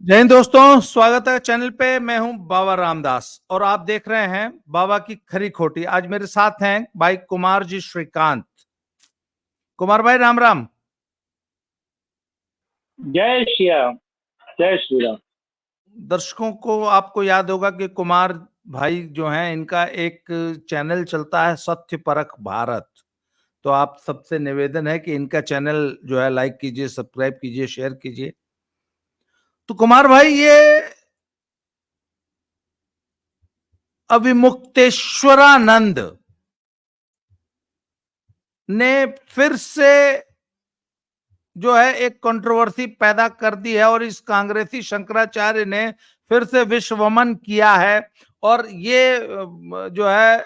जय हिंद दोस्तों, स्वागत है चैनल पे। मैं हूं बाबा रामदास और आप देख रहे हैं बाबा की खरी खोटी। आज मेरे साथ हैं भाई कुमार जी श्रीकांत। कुमार भाई राम राम। जय श्री राम। जय श्री राम। दर्शकों को आपको याद होगा कि कुमार भाई जो हैं इनका एक चैनल चलता है सत्य परख भारत। तो आप सबसे निवेदन है कि इनका चैनल जो है लाइक कीजिए, सब्सक्राइब कीजिए, शेयर कीजिए। तो कुमार भाई, ये अविमुक्तेश्वरानंद ने फिर से जो है एक कंट्रोवर्सी पैदा कर दी है और इस कांग्रेसी शंकराचार्य ने फिर से विश्वमन किया है। और ये जो है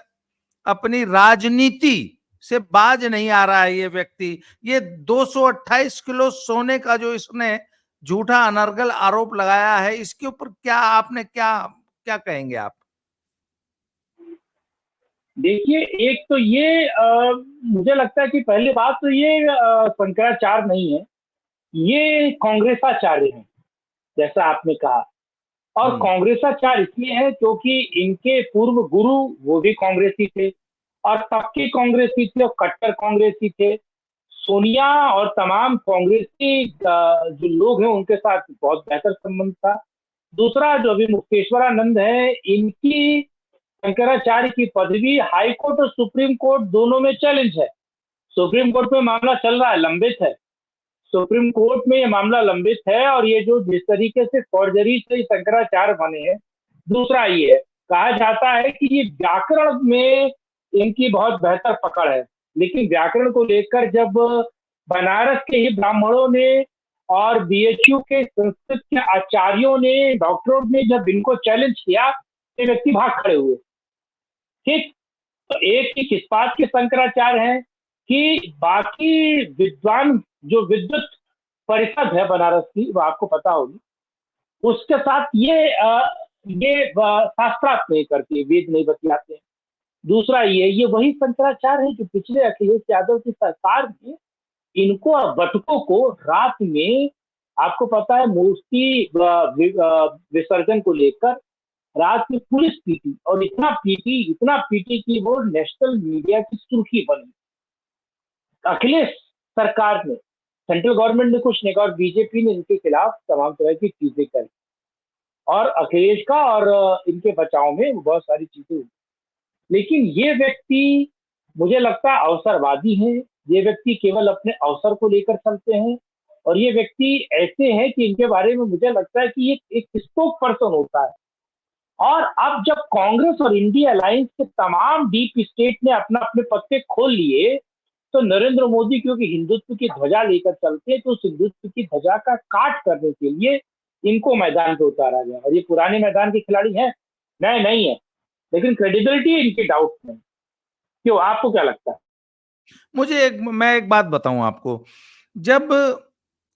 अपनी राजनीति से बाज नहीं आ रहा है ये व्यक्ति। ये 228 किलो सोने का जो इसने झूठा अनर्गल आरोप लगाया है, इसके ऊपर क्या आपने क्या क्या कहेंगे आप? देखिए, एक तो ये मुझे लगता है कि पहली बात तो ये शंकराचार्य नहीं है, ये कांग्रेसाचार्य है, जैसा आपने कहा। और कांग्रेसाचार्य इसलिए है क्योंकि इनके पूर्व गुरु वो भी कांग्रेसी थे और तब के कांग्रेसी थे और कट्टर कांग्रेसी थे। सोनिया और तमाम कांग्रेसी जो लोग हैं उनके साथ बहुत बेहतर संबंध था। दूसरा, जो अभी मुक्तेश्वरानंद है, इनकी शंकराचार्य की पदवी हाई कोर्ट और सुप्रीम कोर्ट दोनों में चैलेंज है। सुप्रीम कोर्ट में मामला चल रहा है, लंबित है। सुप्रीम कोर्ट में ये मामला लंबित है और ये जो जिस तरीके से फॉर्जरी से शंकराचार्य बने हैं, दूसरा ये कहा जाता है कि ये व्याकरण में इनकी बहुत बेहतर पकड़ है। लेकिन व्याकरण को लेकर जब बनारस के ही ब्राह्मणों ने और बीएचयू के संस्कृत के आचार्यों ने, डॉक्टरों ने जब इनको चैलेंज किया, ये व्यक्ति भाग खड़े हुए। ठीक। तो एक ही किस बात के शंकराचार्य हैं कि बाकी विद्वान जो विद्युत परिषद है बनारस की, वो आपको पता होगी, उसके साथ ये शास्त्रार्थ नहीं करती, वेद नहीं बतलाते। दूसरा, ये वही शंकराचार्य है जो पिछले अखिलेश यादव की सरकार में इनको और बटुकों को रात में, आपको पता है, मूर्ति विसर्जन को लेकर रात में पुलिस पीटी और इतना पीटी कि वो नेशनल मीडिया की सुर्खी बनी। अखिलेश सरकार ने, सेंट्रल गवर्नमेंट ने कुछ नहीं कहा और बीजेपी ने इनके खिलाफ तमाम तरह की चीजें करी और अखिलेश का और इनके बचाव में बहुत सारी चीजें हुई। लेकिन ये व्यक्ति, मुझे लगता है, अवसरवादी हैं। ये व्यक्ति केवल अपने अवसर को लेकर चलते हैं और ये व्यक्ति ऐसे हैं कि इनके बारे में मुझे लगता है कि ये एक स्पोक पर्सन होता है। और अब जब कांग्रेस और इंडिया अलायंस के तमाम डीप स्टेट ने अपना अपने पत्ते खोल लिए, तो नरेंद्र मोदी क्योंकि हिंदुत्व की ध्वजा लेकर चलते हैं, तो उस हिंदुत्व की ध्वजा का काट करने के लिए इनको मैदान पे उतारा गया। और ये पुराने मैदान के खिलाड़ी हैं, नए नहीं है, लेकिन क्रेडिबिलिटी इनकी डाउट में। क्यों, आपको क्या लगता है? मैं एक बात बताऊं आपको। जब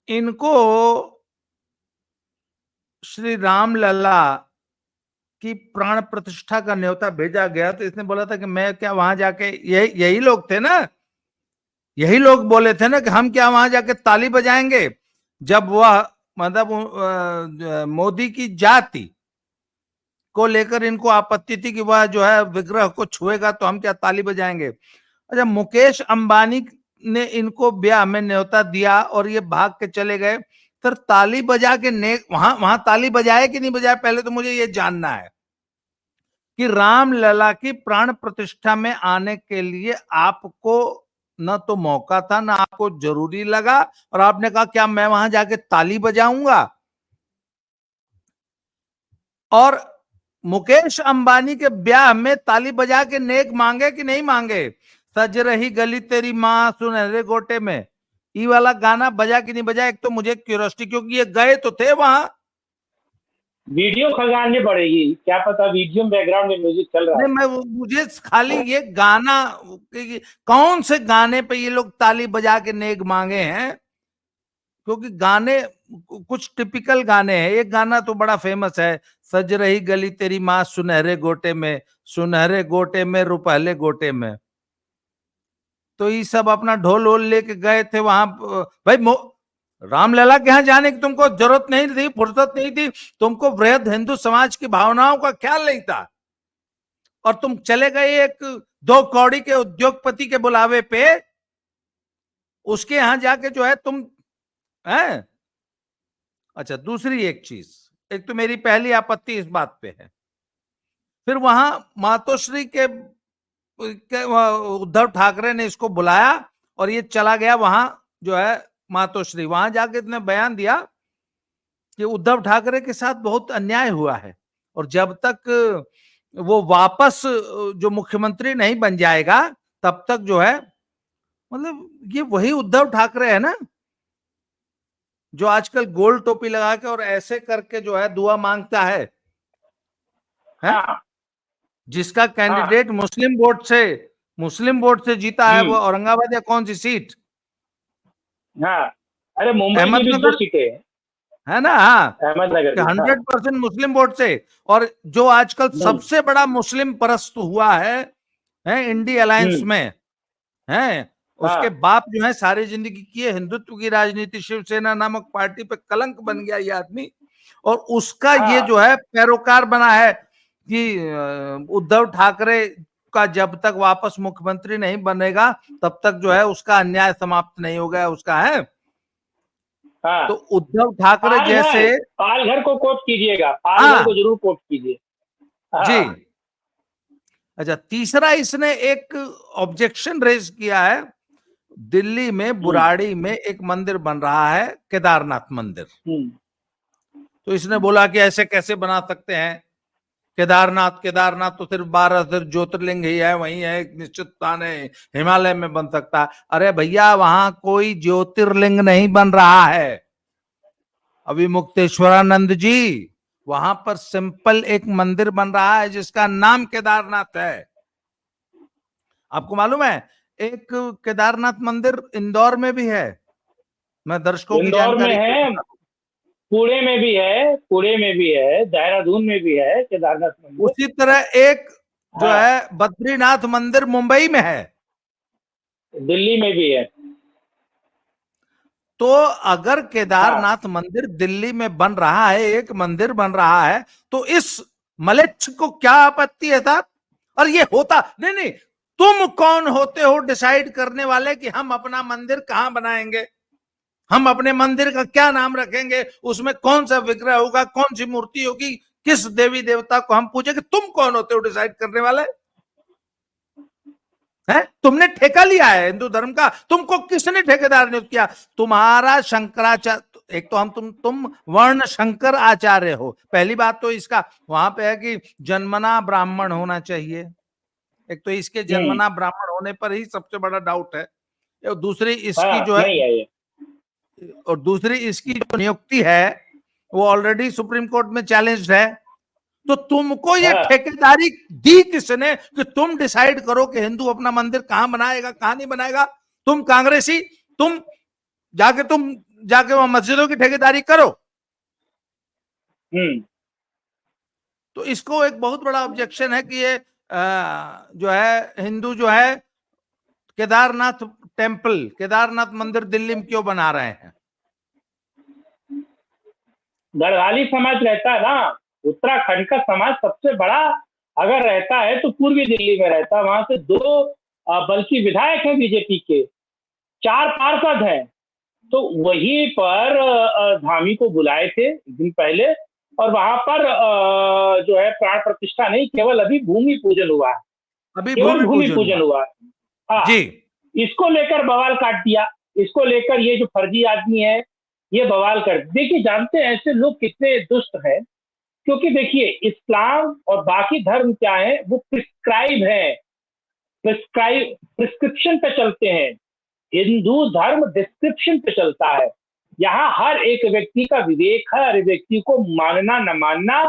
इनको श्री राम लला की प्राण प्रतिष्ठा का न्योता भेजा गया, तो इसने बोला था कि मैं क्या वहां जाके, यही लोग थे ना, यही लोग बोले थे ना कि हम क्या वहां जाके ताली बजाएंगे। जब वह मतलब मोदी की जाति को लेकर इनको आपत्ति थी कि वह जो है विग्रह को छुएगा तो हम क्या ताली बजाएंगे। अच्छा, मुकेश अंबानी ने इनको ब्याह में न्योता दिया और ये भाग के चले गए। फिर ताली बजा के वहां वहां ताली बजाए कि नहीं बजाए, पहले तो मुझे ये जानना है कि राम लला की प्राण प्रतिष्ठा में आने के लिए आपको न तो मौका था, ना आपको जरूरी लगा, और आपने कहा क्या मैं वहां जाके ताली बजाऊंगा। और मुकेश अंबानी के ब्याह में ताली बजा के नेक मांगे कि नहीं मांगे? सज रही गली तेरी माँ सुनहरे गोटे में, ये वाला गाना बजा कि नहीं बजा? एक तो मुझे क्यूरियोसिटी, क्योंकि ये गए तो थे वहां। वीडियो खंगालनी पड़ेगी, क्या पता वीडियो बैकग्राउंड में म्यूजिक चल रहा नहीं, है। मुझे खाली ये गाना, कौन से गाने पे ये लोग ताली बजा के नेक मांगे हैं? क्योंकि गाने कुछ टिपिकल गाने हैं। एक गाना तो बड़ा फेमस है, सज रही गली तेरी माँ सुनहरे गोटे में, सुनहरे गोटे में रुपहले गोटे में। तो ये सब अपना ढोल वोल लेके गए थे वहां। भाई रामलला के यहाँ जाने की तुमको जरूरत नहीं थी, फुर्सत नहीं थी, तुमको वृहद हिंदू समाज की भावनाओं का ख्याल नहीं था, और तुम चले गए एक 2 कौड़ी के उद्योगपति के बुलावे पे, उसके यहां जाके जो है तुम हैं। अच्छा, दूसरी एक चीज, एक तो मेरी पहली आपत्ति इस बात पे है, फिर वहां मातोश्री के उद्धव ठाकरे ने इसको बुलाया और ये चला गया वहां जो है मातोश्री, वहां जाके इतने बयान दिया कि उद्धव ठाकरे के साथ बहुत अन्याय हुआ है, और जब तक वो वापस जो मुख्यमंत्री नहीं बन जाएगा तब तक जो है, मतलब ये वही उद्धव ठाकरे है ना जो आजकल गोल टोपी लगा के और ऐसे करके जो है दुआ मांगता है? हाँ जिसका हाँ कैंडिडेट मुस्लिम वोट से जीता है, वो औरंगाबाद या कौन सी सीट, हाँ, अरे मुंबई की भी 2 अहमदनगर सीटें हैं, है ना? हाँ, अहमदनगर की। हाँ 100% मुस्लिम वोट से, और जो आजकल सबसे बड़ा मुस्लिम परस्त हुआ है इंडी अलायंस हम्म, में, है उसके हाँ बाप जो है सारी जिंदगी की है हिंदुत्व की राजनीति, शिवसेना नामक पार्टी पे कलंक बन गया ये आदमी, और उसका ये हाँ जो है पैरोकार बना है कि उद्धव ठाकरे का जब तक वापस मुख्यमंत्री नहीं बनेगा तब तक जो है उसका अन्याय समाप्त नहीं हो गया उसका, है। हाँ। तो उद्धव ठाकरे जैसे, पालघर, पालघर को कोट कीजिएगा, पालघर को हाँ जरूर कोट कीजिए। जी। हाँ अच्छा, तीसरा इसने एक ऑब्जेक्शन रेज किया है, दिल्ली में बुराड़ी में एक मंदिर बन रहा है, केदारनाथ मंदिर। हम्म, तो इसने बोला कि ऐसे कैसे बना सकते हैं, केदारनाथ केदारनाथ तो सिर्फ 12 ज्योतिर्लिंग ही है, वही है, एक निश्चित स्थान है, हिमालय में बन सकता है। अरे भैया, वहां कोई ज्योतिर्लिंग नहीं बन रहा है अभी, मुक्तेश्वरानंद जी, वहां पर सिंपल एक मंदिर बन रहा है जिसका नाम केदारनाथ है। आपको मालूम है एक केदारनाथ मंदिर इंदौर में भी है, मैं दर्शकों की इंदौर में जानकारी के लिए है, बता दूं। पुणे में भी है, पुणे में भी है, देहरादून में भी है केदारनाथ मंदिर। उसी तरह एक जो हाँ, है बद्रीनाथ मंदिर मुंबई में है। दिल्ली में भी है। तो अगर हाँ केदारनाथ मंदिर दिल्ली में बन रहा है, एक मंदिर बन रहा है, तो इस मलेच्छ को क्या आपत्ति है साहब? और ये होता नहीं नहीं, तुम कौन होते हो डिसाइड करने वाले कि हम अपना मंदिर कहां बनाएंगे, हम अपने मंदिर का क्या नाम रखेंगे, उसमें कौन सा विग्रह होगा, कौन सी मूर्ति होगी, किस देवी देवता को हम पूजेंगे? तुम कौन होते हो डिसाइड करने वाले? है, तुमने ठेका लिया है हिंदू धर्म का, तुमको किसने ठेकेदार नियुक्त किया? तुम्हारा शंकराचार्य, एक तो तुम वर्ण शंकर आचार्य हो, पहली बात तो इसका वहां पे है कि जन्मना ब्राह्मण होना चाहिए, एक तो इसके जन्मना ब्राह्मण होने पर ही सबसे बड़ा डाउट है, और दूसरी इसकी हाँ, जो है, नहीं है ये। और दूसरी इसकी जो नियुक्ति है वो ऑलरेडी सुप्रीम कोर्ट में चैलेंज्ड है। तो तुमको ये हाँ ठेकेदारी दी किसने कि तुम डिसाइड करो कि हिंदू अपना मंदिर कहां बनाएगा कहां नहीं बनाएगा? तुम कांग्रेसी, तुम जाके वहां मस्जिदों की ठेकेदारी करो। तो इसको एक बहुत बड़ा ऑब्जेक्शन है कि ये जो है हिंदू जो है केदारनाथ केदारनाथ मंदिर दिल्ली में क्यों बना रहे हैं? गढ़वाली समाज रहता है ना, उत्तराखंड का समाज सबसे बड़ा अगर रहता है तो पूर्वी दिल्ली में रहता है। वहां से 2 बल्कि विधायक हैं बीजेपी के, 4 पार्षद हैं। तो वहीं पर धामी को बुलाए थे एक दिन पहले, और वहां पर जो है प्राण प्रतिष्ठा नहीं, केवल अभी भूमि पूजन हुआ है, अभी केवल भूमि भूमि पूजन पूजन हुआ हुआ है। हाँ, जी। इसको लेकर बवाल काट दिया, इसको लेकर ये जो फर्जी आदमी है ये बवाल कर। देखिए, जानते हैं ऐसे लोग कितने दुष्ट हैं, क्योंकि देखिए इस्लाम और बाकी धर्म क्या है, वो प्रिस्क्राइब है, प्रिस्क्रिप्शन पे चलते हैं। हिंदू धर्म डिस्क्रिप्शन पे चलता है। यहाँ हर एक व्यक्ति का विवेक है, हर व्यक्ति को मानना न मानना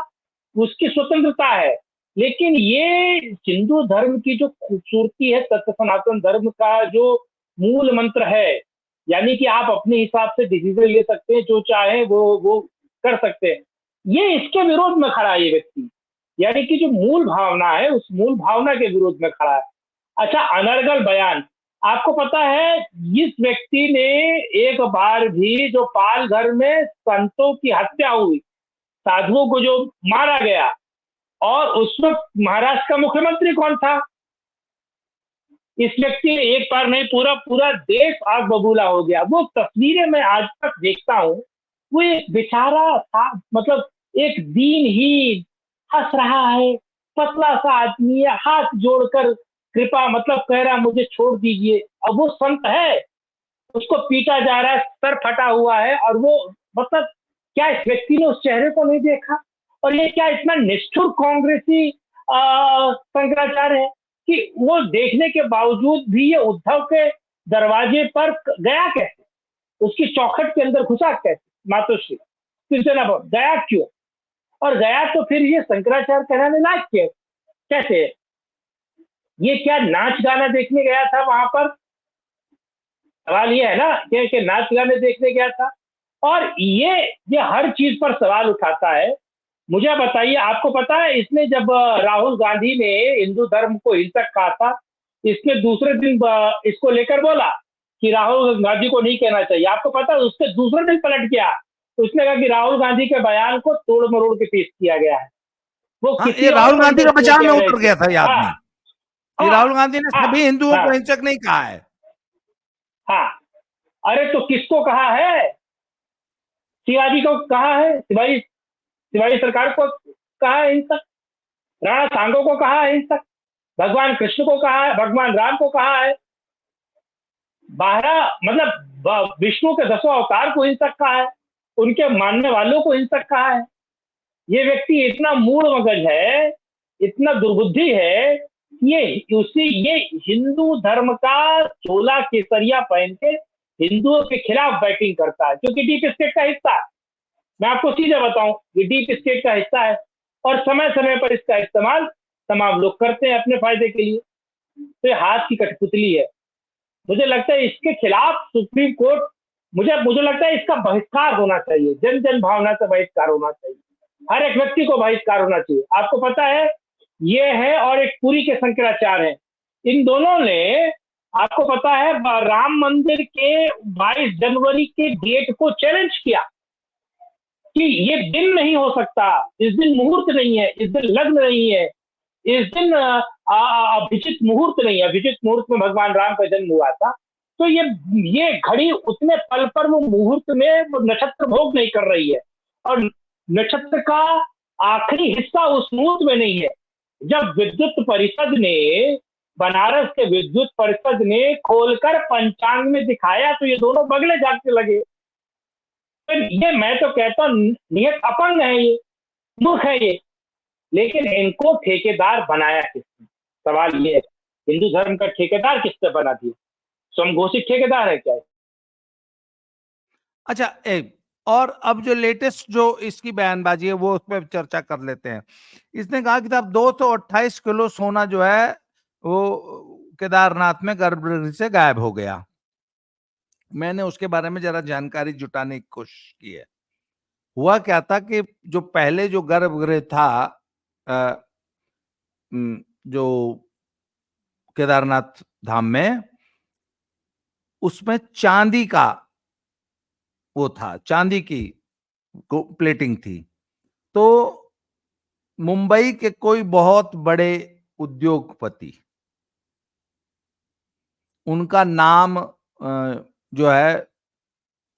उसकी स्वतंत्रता है। लेकिन ये हिंदू धर्म की जो खूबसूरती है, सत्य सनातन धर्म का जो मूल मंत्र है, यानी कि आप अपने हिसाब से डिसीजन ले सकते हैं, जो चाहे वो कर सकते हैं, ये इसके विरोध में खड़ा है ये व्यक्ति। यानी कि जो मूल भावना है उस मूल भावना के विरोध में खड़ा है। अच्छा, अनर्गल बयान, आपको पता है इस व्यक्ति ने एक बार भी, जो पाल घर में संतों की हत्या हुई, साधुओं को जो मारा गया, और उस वक्त महाराष्ट्र का मुख्यमंत्री कौन था? इस व्यक्ति ने एक बार नहीं, पूरा पूरा देश आग बबूला हो गया। वो तस्वीरें मैं आज तक देखता हूँ, वो एक बेचारा था, मतलब एक दीनहीन, हंस रहा है, पतला सा आदमी है, हाथ जोड़कर कृपा, मतलब कह रहा मुझे छोड़ दीजिए। अब वो संत है, उसको पीटा जा रहा है, सर फटा हुआ है, और वो, मतलब क्या इस व्यक्ति ने उस चेहरे को नहीं देखा? और ये क्या इतना निष्ठुर कांग्रेसी शंकराचार्य है कि वो देखने के बावजूद भी ये उद्धव के दरवाजे पर गया कैसे, उसकी चौखट के अंदर घुसा कैसे? मातोश्री शिवसेना भवन गया क्यों? और गया तो फिर ये शंकराचार्य कहने लायक क्यों? कैसे? ये क्या नाच गाना देखने गया था वहां पर? सवाल ये है ना कि नाच गाने देखने गया था। और ये हर चीज पर सवाल उठाता है। मुझे बताइए, आपको पता है इसने जब राहुल गांधी ने हिंदू धर्म को हिंसक कहा था, इसने दूसरे दिन इसको लेकर बोला कि राहुल गांधी को नहीं कहना चाहिए। आपको पता है उसके दूसरे दिन पलट गया, उसने कहा कि राहुल गांधी के बयान को तोड़ मरोड़ के पेश किया गया है। वो हाँ, किसी ये और राहुल गांधी का कंटेक्स्ट में बचाव में कह रहे उतर थे। गया था ये हाँ, आदमी। ये हाँ, राहुल गांधी ने हाँ, सभी हिंदुओं हाँ, को हिंसक नहीं कहा है। हाँ। अरे तो किसको कहा है? शिवाजी को कहा है, शिवाजी शिवाजी सरकार को कहा है हिंसक, राणा सांगो को कहा है हिंसक, भगवान कृष्ण को कहा है, भगवान राम को कहा है, 12 मतलब विष्णु के 10 अवतार को हिंसक कहा है, उनके मानने वालों को हिंसक कहा है। ये व्यक्ति इतना मूड मगज है, इतना दुर्बुद्धि है, ये हिंदू धर्म का चोला केसरिया पहन के हिंदुओं के खिलाफ बैटिंग करता है, क्योंकि डीप स्टेट का हिस्सा है। मैं आपको सीधे बताऊं, ये डीप स्टेट का हिस्सा है, और समय समय पर इसका इस्तेमाल तमाम लोग करते हैं अपने फायदे के लिए। तो ये हाथ की कठपुतली है। मुझे लगता है इसके खिलाफ सुप्रीम कोर्ट, मुझे लगता है इसका बहिष्कार होना चाहिए, जन जन भावना से बहिष्कार होना चाहिए, हर एक व्यक्ति को बहिष्कार होना चाहिए। आपको पता है ये है, और एक पुरी के शंकराचार्य हैं, इन दोनों ने, आपको पता है, राम मंदिर के 22 जनवरी के डेट को चैलेंज किया कि ये दिन नहीं हो सकता, इस दिन मुहूर्त नहीं है, इस दिन लग्न नहीं है, इस दिन अभिजित मुहूर्त नहीं है। अभिजित मुहूर्त में भगवान राम का जन्म हुआ था, तो ये घड़ी उतने पल पर वो मुहूर्त में वो नक्षत्र भोग नहीं कर रही है, और नक्षत्र का आखिरी हिस्सा उस मुहूर्त में नहीं है। जब विद्युत परिषद ने, बनारस के विद्युत परिषद ने खोलकर पंचांग में दिखाया, तो ये दोनों बगले जागते लगे। तो ये, मैं तो कहता हूँ, नियत अपंग है, ये मूर्ख है ये। लेकिन इनको ठेकेदार बनाया किसने? सवाल ये है, हिंदू धर्म का ठेकेदार किसने बना दिया? स्वयंघोषित ठेकेदार है क्या? अच्छा, एक और अब जो लेटेस्ट जो इसकी बयानबाजी है वो उस पर चर्चा कर लेते हैं। इसने कहा कि अब 228 किलो सोना जो है वो केदारनाथ में गर्भगृह से गायब हो गया। मैंने उसके बारे में जरा जानकारी जुटाने की कोशिश की है। हुआ क्या था कि जो पहले जो गर्भगृह था जो केदारनाथ धाम में, उसमें चांदी का वो था, चांदी की प्लेटिंग थी। तो मुंबई के कोई बहुत बड़े उद्योगपति, उनका नाम जो है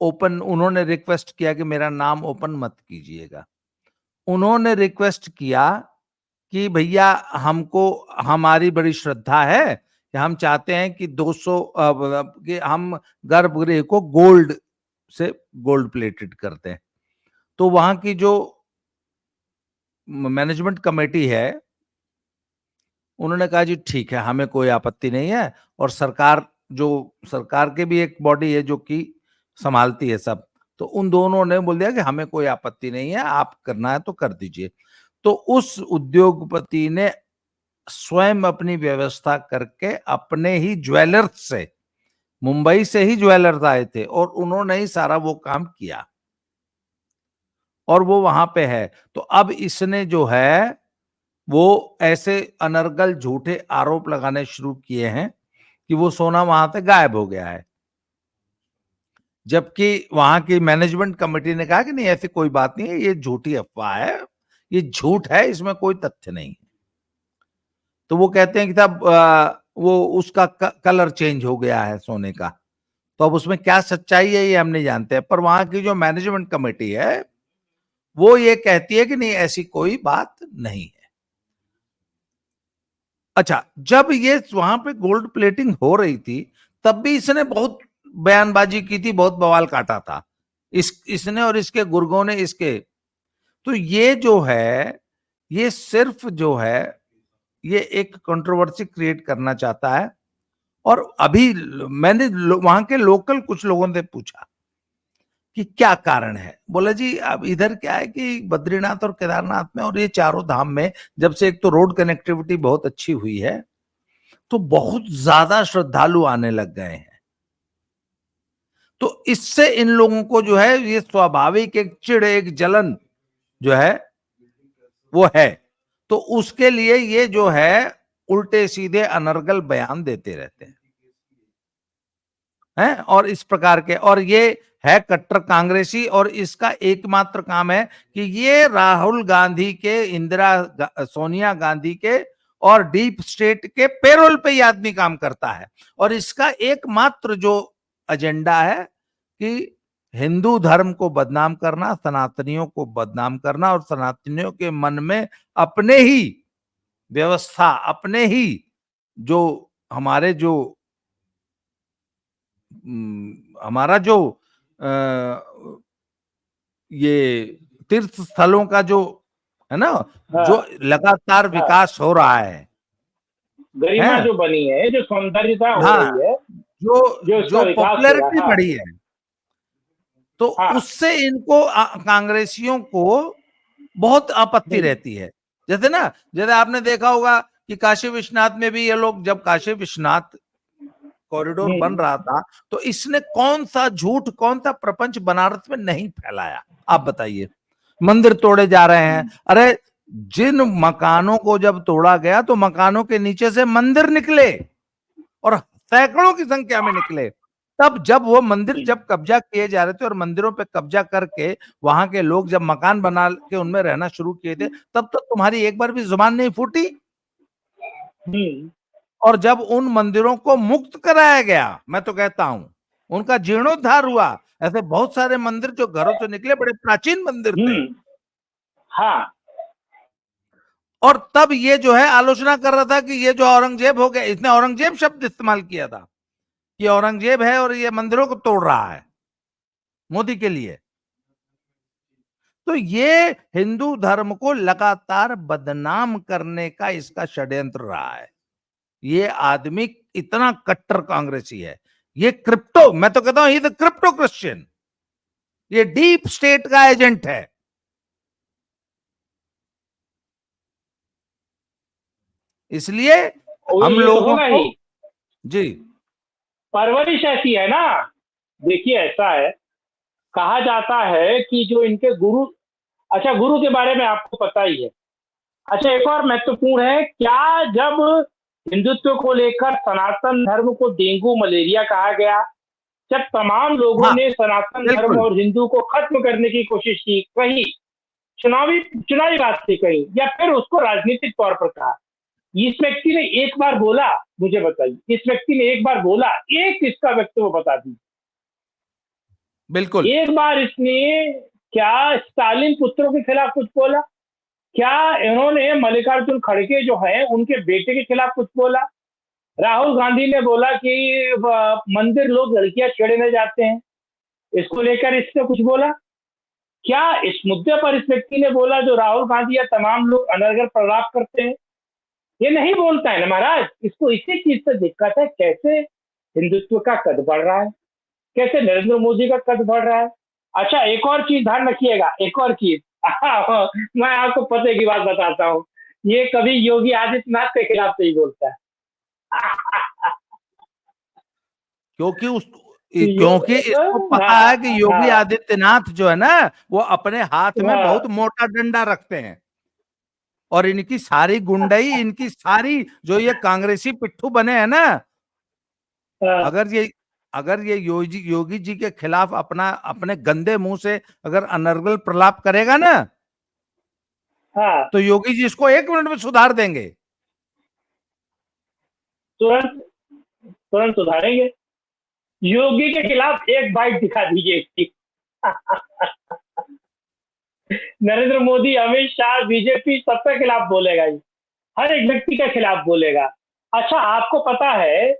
ओपन, उन्होंने रिक्वेस्ट किया कि मेरा नाम ओपन मत कीजिएगा। उन्होंने रिक्वेस्ट किया कि भैया हमको, हमारी बड़ी श्रद्धा है कि हम चाहते हैं कि 200 कि हम गर्भगृह को गोल्ड से गोल्ड प्लेटेड करते हैं। तो वहां की जो मैनेजमेंट कमेटी है, उन्होंने कहा जी ठीक है, हमें कोई आपत्ति नहीं है, और सरकार के भी एक बॉडी है जो कि संभालती है सब, तो उन दोनों ने बोल दिया कि हमें कोई आपत्ति नहीं है, आप करना है तो कर दीजिए। तो उस उद्योगपति ने स्वयं अपनी व्यवस्था करके अपने ही ज्वेलर्स से, मुंबई से ही ज्वेलर्स आए थे, और उन्होंने ही सारा वो काम किया, और वो वहां पे है। तो अब इसने जो है वो ऐसे अनर्गल झूठे आरोप लगाने शुरू किए हैं कि वो सोना वहां से गायब हो गया है, जबकि वहां की मैनेजमेंट कमेटी ने कहा कि नहीं, ऐसी कोई बात नहीं है, ये झूठी अफवाह है, ये झूठ है, इसमें कोई तथ्य नहीं है। तो वो कहते हैं कि साहब वो उसका कलर चेंज हो गया है सोने का, तो अब उसमें क्या सच्चाई है ये हम नहीं जानते हैं, पर वहां की जो मैनेजमेंट कमेटी है वो ये कहती है कि नहीं, ऐसी कोई बात नहीं है। अच्छा, जब ये वहां पे गोल्ड प्लेटिंग हो रही थी, तब भी इसने बहुत बयानबाजी की थी, बहुत बवाल काटा था इसने और इसके गुर्गों ने इसके। तो ये जो है, ये सिर्फ जो है, ये एक कंट्रोवर्सी क्रिएट करना चाहता है। और अभी मैंने वहां के लोकल कुछ लोगों से पूछा कि क्या कारण है, बोला जी अब इधर क्या है कि बद्रीनाथ और केदारनाथ में और ये चारों धाम में जब से एक तो रोड कनेक्टिविटी बहुत अच्छी हुई है, तो बहुत ज्यादा श्रद्धालु आने लग गए हैं। तो इससे इन लोगों को जो है ये स्वाभाविक एक चिढ़, एक जलन जो है वो है। तो उसके लिए ये जो है उल्टे सीधे अनर्गल बयान देते रहते हैं और इस प्रकार के, और ये है कट्टर कांग्रेसी, और इसका एकमात्र काम है कि ये राहुल गांधी के, सोनिया गांधी के और डीप स्टेट के पेरोल पे ये आदमी काम करता है। और इसका एकमात्र जो एजेंडा है कि हिंदू धर्म को बदनाम करना, सनातनियों को बदनाम करना, और सनातनियों के मन में अपने ही व्यवस्था, अपने ही जो हमारे जो हमारा जो ये तीर्थ स्थलों का जो है ना, हाँ, जो लगातार हाँ, विकास हो रहा है गरिमा जो बनी है, जो सौंदर्यता हो हाँ, रही है, जो जो इसका जो विकास हो रहा है, पॉपुलैरिटी हाँ, बढ़ी है, तो हाँ, उससे इनको कांग्रेसियों को बहुत आपत्ति रहती है। जैसे ना, जैसे आपने देखा होगा कि काशी विश्वनाथ में भी ये लोग, जब काशी विश्वनाथ कॉरिडोर बन रहा था, तो इसने कौन सा झूठ, कौन सा प्रपंच बनारस में नहीं फैलाया, आप बताइए। मंदिर तोड़े जा रहे हैं, अरे जिन मकानों को जब तोड़ा गया तो मकानों के नीचे से मंदिर निकले, और सैकड़ों की संख्या में निकले। तब जब वो मंदिर जब कब्जा किए जा रहे थे और मंदिरों पे कब्जा करके वहां के लोग जब मकान बना के उनमें रहना शुरू किए थे, तब तो तुम्हारी एक बार भी जुबान नहीं फूटी। और जब उन मंदिरों को मुक्त कराया गया, मैं तो कहता हूं उनका जीर्णोद्धार हुआ, ऐसे बहुत सारे मंदिर जो घरों से निकले, बड़े प्राचीन मंदिर थे, हाँ, और तब ये जो है आलोचना कर रहा था कि ये जो औरंगजेब हो गया, इसने औरंगजेब शब्द इस्तेमाल किया था कि औरंगजेब है और ये मंदिरों को तोड़ रहा है मोदी के लिए। तो ये हिंदू धर्म को लगातार बदनाम करने का इसका षड्यंत्र रहा है। ये आदमी इतना कट्टर कांग्रेसी है, ये क्रिप्टो, मैं तो कहता हूं ये क्रिप्टो क्रिश्चियन, ये डीप स्टेट का एजेंट है। इसलिए हम ये तो लोगों होगा को, ही। जी, परवरिश ऐसी है ना। देखिए, ऐसा है, कहा जाता है कि जो इनके गुरु, अच्छा, गुरु के बारे में आपको पता ही है। अच्छा, एक और महत्वपूर्ण है, क्या जब हिंदुत्व को लेकर सनातन धर्म को डेंगू मलेरिया कहा गया, जब तमाम लोगों हाँ, ने सनातन धर्म बिल्कुल, और हिंदू को खत्म करने की कोशिश की, कहीं चुनावी बात से कहीं, या फिर उसको राजनीतिक तौर पर कहा, इस व्यक्ति ने एक बार बोला, मुझे बताइए, इस व्यक्ति ने एक बार बोला, एक इसका व्यक्तित्व बता दीजिए, बिल्कुल, एक बार इसने क्या स्टालिन पुत्रों के खिलाफ कुछ बोला? क्या इन्होंने मल्लिकार्जुन खड़गे जो है उनके बेटे के खिलाफ कुछ बोला? राहुल गांधी ने बोला कि मंदिर लोग लड़कियां छेड़ने जाते हैं, इसको लेकर इसने कुछ बोला? क्या इस मुद्दे पर इस व्यक्ति ने बोला जो राहुल गांधी या तमाम लोग अनर्गल प्रलाप करते हैं? ये नहीं बोलता है ना महाराज। इसको इसी चीज से दिक्कत है, कैसे हिंदुत्व का कद बढ़ रहा है, कैसे नरेंद्र मोदी का कद बढ़ रहा है। अच्छा, एक और चीज ध्यान रखिएगा, एक और चीज मैं आपको पते की बात बताता हूँ, ये कभी योगी आदित्यनाथ के खिलाफ नहीं बोलता है। क्योंकि यो, क्योंकि इसको पता हाँ, है कि योगी हाँ, आदित्यनाथ जो है ना, वो अपने हाथ में बहुत हाँ, मोटा डंडा रखते हैं, और इनकी सारी गुंडई, इनकी सारी जो ये कांग्रेसी पिट्ठू बने हैं ना, हाँ, अगर ये योगी जी के खिलाफ अपने गंदे मुंह से अगर अनर्गल प्रलाप करेगा ना, हाँ, तो योगी जी इसको 1 मिनट में सुधार देंगे। तुरंत तुरंत सुधारेंगे। योगी के खिलाफ एक बाइट दिखा दीजिए इसकी। नरेंद्र मोदी, अमित शाह, बीजेपी सबके खिलाफ बोलेगा ये, हर एक व्यक्ति के खिलाफ बोलेगा। अच्छा, आपको पता है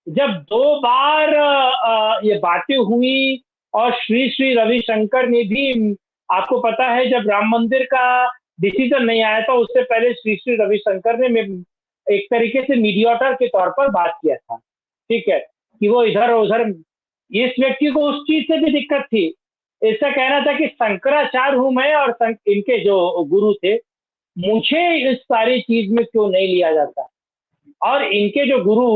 जब 2 बार ये बातें हुई और श्री श्री रविशंकर ने भी, आपको पता है जब राम मंदिर का डिसीजन नहीं आया था उससे पहले श्री श्री रविशंकर ने एक तरीके से मीडिएटर के तौर पर बात किया था, ठीक है, कि वो इधर उधर, इस व्यक्ति को उस चीज से भी दिक्कत थी। इसका कहना था कि शंकराचार्य हूं मैं और इनके जो गुरु थे, मुझे इस सारी चीज में क्यों नहीं लिया जाता। और इनके जो गुरु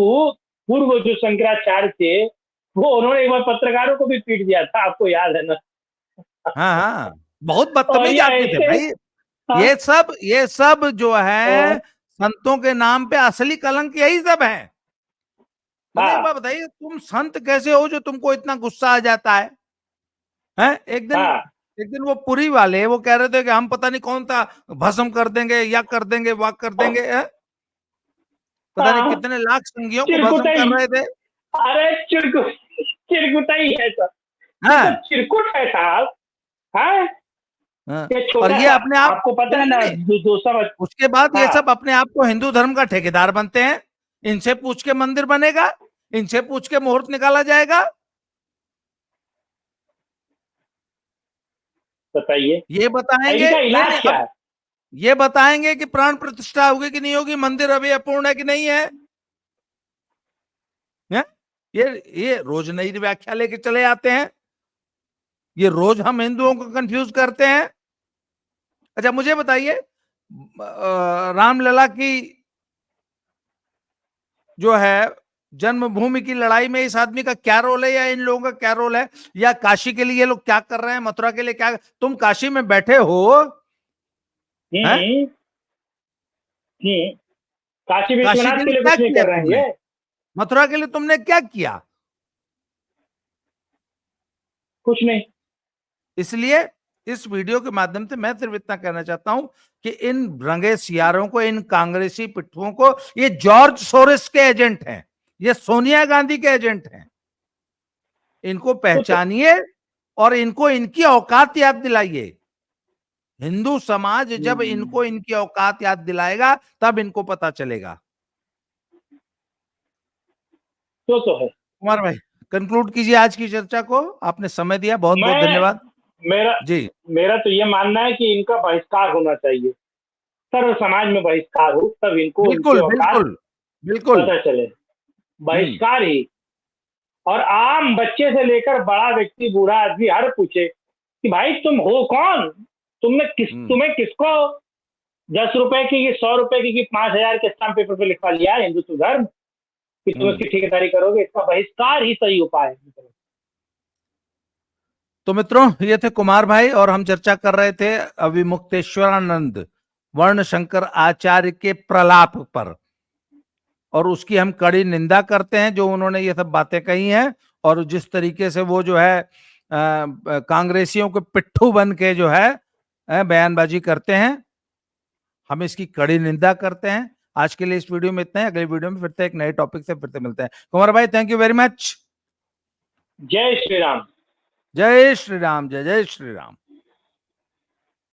पूर्व जो शंकराचार्य थे, वो उन्होंने एक बार पत्रकारों को भी पीट दिया था, आपको याद है ना। हाँ हाँ, बहुत और बदतमीज ये आदमी थे ऐसे, भाई। हाँ, ये सब जो है हाँ, संतों के नाम पे असली कलंक यही सब है। मुझे एक हाँ, बात बताइए, तुम संत कैसे हो जो तुमको इतना गुस्सा आ जाता है? हैं? हाँ, एक दिन वो पुरी वाले वो कह रहे थे कि हम पता नहीं कौन सा भस्म कर देंगे या कर देंगे वा कर देंगे, हैं? पता नहीं हाँ, कितने लाख संघियों को भस्म कर चिरकुटाई, रहे थे। अरे चिरकुटाई है सर, ये सब हाँ चिरकुट है साहब। हाँ, हाँ। ये और छोटा ये सा, अपने आप, आपको पता है नहीं ना, नहीं, दोस्तों। उसके बाद ये हाँ, सब अपने आप को हिंदू धर्म का ठेकेदार बनते हैं। इनसे पूछ के मंदिर बनेगा, इनसे पूछ के मुहूर्त निकाला जाएगा। बताइए ये बताएंगे, इनका नहीं इलाज नहीं, क्या अब है। ये बताएंगे कि प्राण प्रतिष्ठा होगी कि नहीं होगी, मंदिर अभी अपूर्ण है कि नहीं है, हैं? ये रोज नई व्याख्या लेके चले आते हैं। ये रोज हम हिंदुओं को कंफ्यूज करते हैं। अच्छा मुझे बताइए, रामलला की जो है जन्मभूमि की लड़ाई में इस आदमी का क्या रोल है, या इन लोगों का क्या रोल है, या काशी के लिए ये लोग क्या कर रहे हैं, मथुरा के लिए क्या? तुम काशी में बैठे हो, हैं? हम्म, हम्म, काशी काशी विश्वनाथ के के लिए लिए क्या कुछ नहीं किया कर रहे हैं तुमने? ये। मथुरा के लिए तुमने क्या किया? कुछ नहीं। इसलिए इस वीडियो के माध्यम से मैं सिर्फ इतना कहना चाहता हूं कि इन रंगे सियारों को, इन कांग्रेसी पिट्ठुओं को, ये जॉर्ज सोरेस के एजेंट हैं, ये सोनिया गांधी के एजेंट हैं। इनको तो पहचानिए और इनको इनकी औकात याद दिलाइए। हिंदू समाज जब इनको इनकी औकात याद दिलाएगा तब इनको पता चलेगा। तो है। कुमार भाई, कंक्लूड कीजिए आज की चर्चा को। आपने समय दिया, बहुत बहुत मैं धन्यवाद मेरा जी। मेरा तो ये मानना है कि इनका बहिष्कार होना चाहिए, सर्व समाज में बहिष्कार हो, तब इनको उनकी बिल्कुल औकात बिल्कुल बिल्कुल। पता चले। हम्म बहिष्कार ही। और आम बच्चे से लेकर बड़ा व्यक्ति, बूढ़ा आदमी हर पूछे कि भाई तुम हो कौन, हम्म तुम्हें किसको 10 रुपए की, 100 रुपए की, 5,000 के स्टाम्प पेपर पे लिखवा लिया है हिंदुत्व धर्म, कि तुम हम्म। इसकी ठेकेदारी करोगे। इसका बहिष्कार ही सही उपाय है। तो मित्रों, ये थे कुमार भाई और हम चर्चा कर रहे थे अविमुक्तेश्वरानंद वर्ण शंकर आचार्य के प्रलाप पर, और उसकी हम कड़ी निंदा करते हैं जो उन्होंने ये सब बातें कही हैं, और जिस तरीके से वो जो है कांग्रेसियों के पिट्ठू बन के जो है बयानबाजी करते हैं, हम इसकी कड़ी निंदा करते हैं। आज के लिए इस वीडियो में इतना है, अगले वीडियो में फिर से एक नए टॉपिक से फिर से मिलते हैं। कुमार भाई, थैंक यू वेरी मच। जय श्री राम। जय श्री राम, जय जय श्री राम।